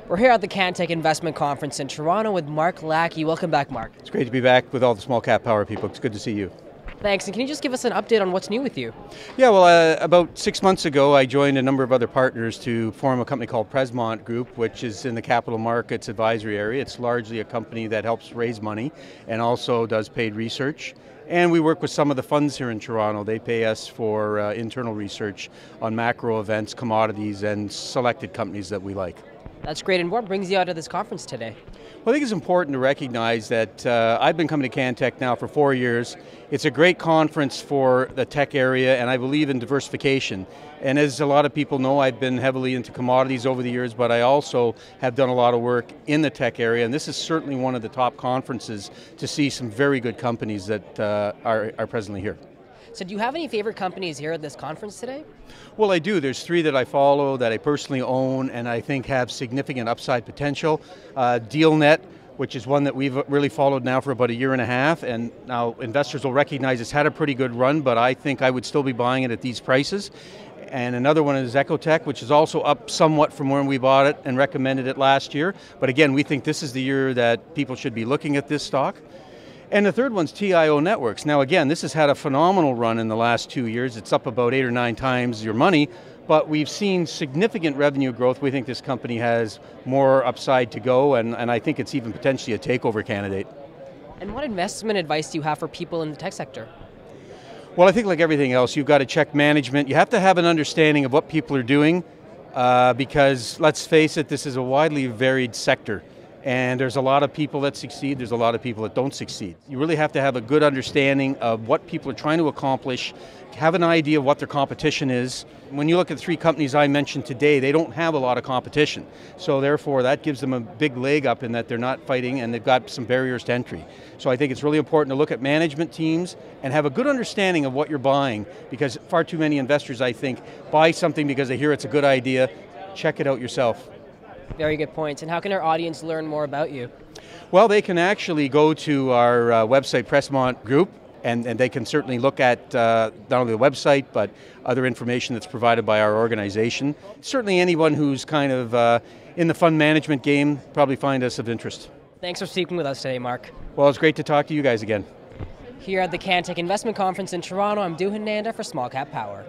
We're here at the Cantech Investment Conference in Toronto with Mark Lackey. Welcome back, Mark. It's great to be back with all the small cap power people. It's good to see you. Thanks, and can you just give us an update on what's new with you? Yeah, well, about 6 months ago, I joined a number of other partners to form a company called Presmont Group, which is in the capital markets advisory area. It's largely a company that helps raise money and also does paid research. And we work with some of the funds here in Toronto. They pay us for internal research on macro events, commodities, and selected companies that we like. That's great, and what brings you out to this conference today? Well, I think it's important to recognize that I've been coming to Cantech now for 4 years. It's a great conference for the tech area, and I believe in diversification. And as a lot of people know, I've been heavily into commodities over the years, but I also have done a lot of work in the tech area, and this is certainly one of the top conferences to see some very good companies that are presently here. So do you have any favorite companies here at this conference today? Well, I do. There's 3 that I follow, that I personally own, and I think have significant upside potential. DealNet, which is one that we've really followed now for about a year and a half, and now investors will recognize it's had a pretty good run, but I think I would still be buying it at these prices. And another one is Ecotech, which is also up somewhat from when we bought it and recommended it last year. But again, we think this is the year that people should be looking at this stock. And the third one's TIO Networks. Now again, this has had a phenomenal run in the last 2 years. It's up about 8 or 9 times your money, but we've seen significant revenue growth. We think this company has more upside to go, and I think it's even potentially a takeover candidate. And what investment advice do you have for people in the tech sector? Well, I think like everything else, you've got to check management. You have to have an understanding of what people are doing, because let's face it, this is a widely varied sector. And there's a lot of people that succeed, there's a lot of people that don't succeed. You really have to have a good understanding of what people are trying to accomplish, have an idea of what their competition is. When you look at the 3 companies I mentioned today, they don't have a lot of competition. So therefore, that gives them a big leg up in that they're not fighting and they've got some barriers to entry. So I think it's really important to look at management teams and have a good understanding of what you're buying, because far too many investors, I think, buy something because they hear it's a good idea. Check it out yourself. Very good points. And how can our audience learn more about you? Well, they can actually go to our website, Presmont Group, and they can certainly look at not only the website, but other information that's provided by our organization. Certainly anyone who's kind of in the fund management game probably find us of interest. Thanks for speaking with us today, Mark. Well, it's great to talk to you guys again. Here at the Cantech Investment Conference in Toronto, I'm Duhan Nanda for Small Cap Power.